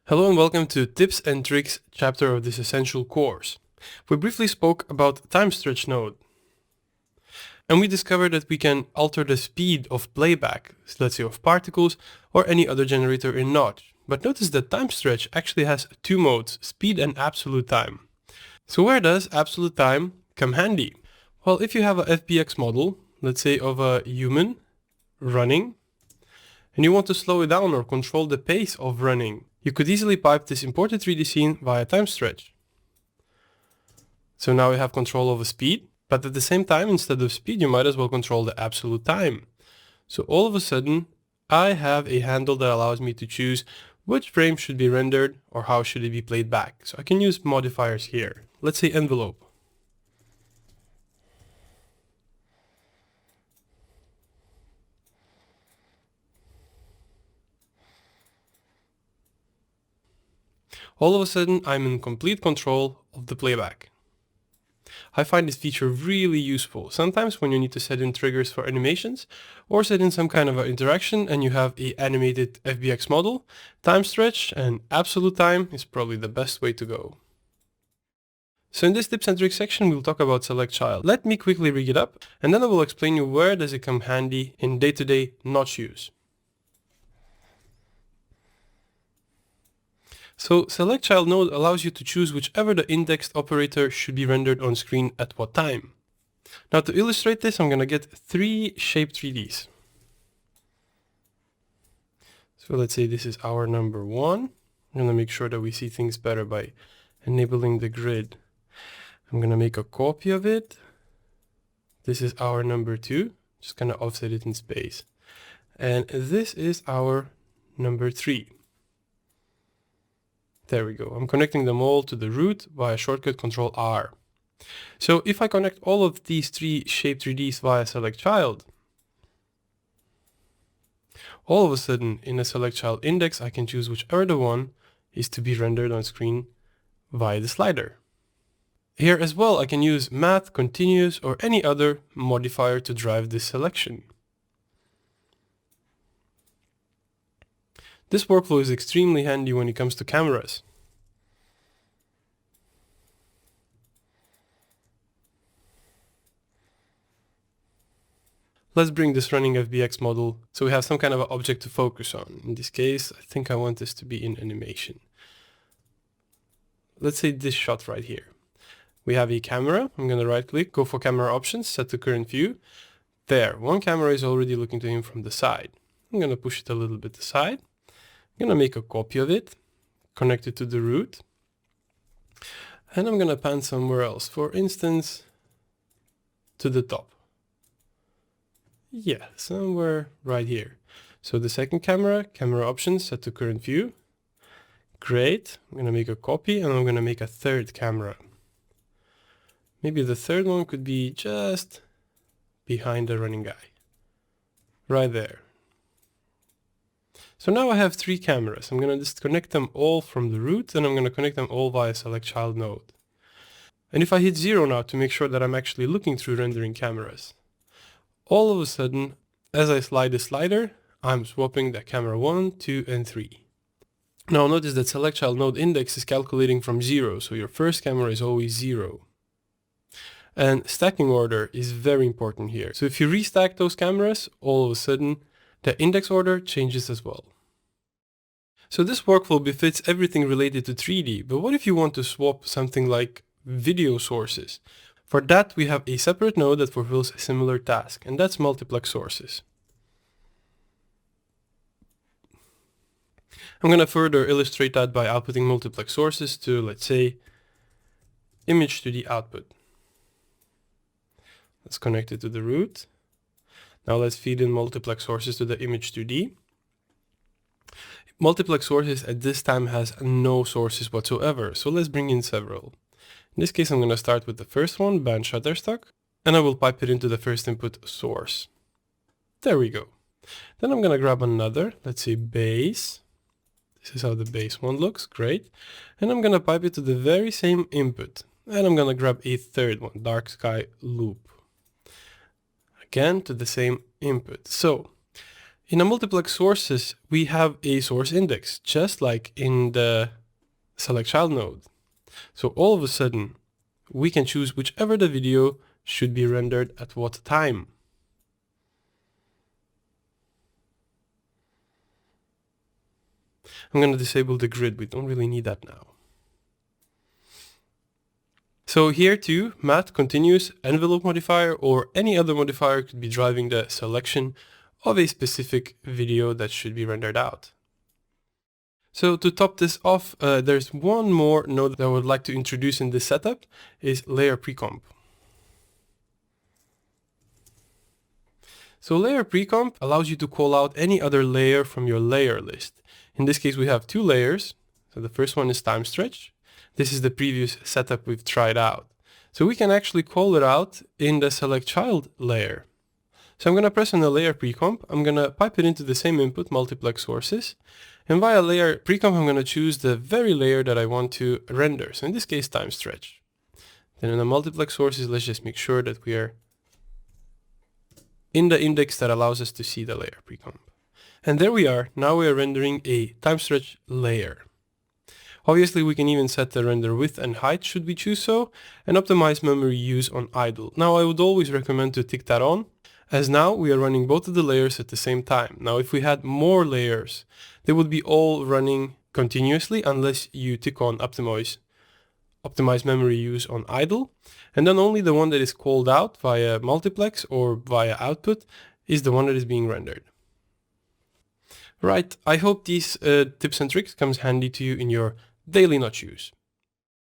Hello and welcome to Tips and Tricks chapter of this essential course. We briefly spoke about time stretch node. And we discovered that we can alter the speed of playback, let's say of particles, or any other generator in Notch. But notice that time stretch actually has two modes, speed and absolute time. So where does absolute time come handy? Well, if you have a FBX model, let's say of a human running, and you want to slow it down or control the pace of running, you could easily pipe this imported 3D scene via time stretch. So now we have control over speed, but at the same time, instead of speed, you might as well control the absolute time. So all of a sudden, I have a handle that allows me to choose which frame should be rendered or how should it be played back. So I can use modifiers here. Let's say envelope. All of a sudden, I'm in complete control of the playback. I find this feature really useful, sometimes when you need to set in triggers for animations, or set in some kind of an interaction and you have an animated FBX model, time stretch and absolute time is probably the best way to go. So in this tips and tricks section, we'll talk about select child. Let me quickly rig it up, and then I will explain you where does it come handy in day-to-day Notch use. So select child node allows you to choose whichever the indexed operator should be rendered on screen at what time. Now to illustrate this, I'm going to get three shape 3Ds. So let's say this is our number one. I'm going to make sure that we see things better by enabling the grid. I'm going to make a copy of it. This is our number two. Just kind of offset it in space. And this is our number three. There we go. I'm connecting them all to the root via shortcut Control R. So if I connect all of these three shape 3Ds via select child, all of a sudden in a select child index, I can choose whichever the one is to be rendered on screen via the slider. Here as well, I can use math, continuous, or any other modifier to drive this selection. This workflow is extremely handy when it comes to cameras. Let's bring this running FBX model so we have some kind of an object to focus on. In this case, I think I want this to be in animation. Let's say this shot right here. We have a camera. I'm going to right click, go for camera options, set to current view. There, one camera is already looking to him from the side. I'm going to push it a little bit aside. I'm going to make a copy of it, connect it to the root, and I'm going to pan somewhere else, for instance, to the top. Yeah, somewhere right here. So the second camera, camera options, set to current view. Great, I'm going to make a copy and I'm going to make a third camera. Maybe the third one could be just behind the running guy. Right there. So now I have three cameras. I'm going to disconnect them all from the root and I'm going to connect them all via select child node. And if I hit 0 now to make sure that I'm actually looking through rendering cameras, all of a sudden, as I slide the slider, I'm swapping the camera 1, 2, and 3. Now notice that select child node index is calculating from 0, so your first camera is always 0. And stacking order is very important here. So if you restack those cameras, all of a sudden, the index order changes as well. So this workflow befits everything related to 3D, but what if you want to swap something like video sources? For that, we have a separate node that fulfills a similar task, and that's multiplex sources. I'm going to further illustrate that by outputting multiplex sources to, let's say, image to the output. Let's connect it to the root. Now let's feed in multiplex sources to the image 2D. Multiplex sources at this time has no sources whatsoever, so let's bring in several. In this case, I'm going to start with the first one, band Shutterstock, and I will pipe it into the first input source. There we go. Then I'm going to grab another, let's say base. This is how the base one looks, great. And I'm going to pipe it to the very same input. And I'm going to grab a third one, dark sky loop. Again, to the same input. So In a multiplex sources, we have a source index, just like in the select child node. So all of a sudden, we can choose whichever the video should be rendered at what time. I'm going to disable the grid, we don't really need that now. So here too, math continuous envelope modifier or any other modifier could be driving the selection of a specific video that should be rendered out. So to top this off, there's one more node that I would like to introduce in this setup, is layer precomp. So layer precomp allows you to call out any other layer from your layer list. In this case, we have two layers. So the first one is time stretch. This is the previous setup we've tried out. So we can actually call it out in the select child layer. So I'm going to press on the layer precomp. I'm going to pipe it into the same input, multiplex sources. And via layer precomp, I'm going to choose the very layer that I want to render. So in this case, time stretch. Then in the multiplex sources, let's just make sure that we are in the index that allows us to see the layer precomp. And there we are. Now we are rendering a time stretch layer. Obviously, we can even set the render width and height should we choose so, and optimize memory use on idle. Now I would always recommend to tick that on, as now we are running both of the layers at the same time. Now if we had more layers, they would be all running continuously unless you tick on optimize memory use on idle, and then only the one that is called out via multiplex or via output is the one that is being rendered. Right, I hope these tips and tricks comes handy to you in your daily notch use.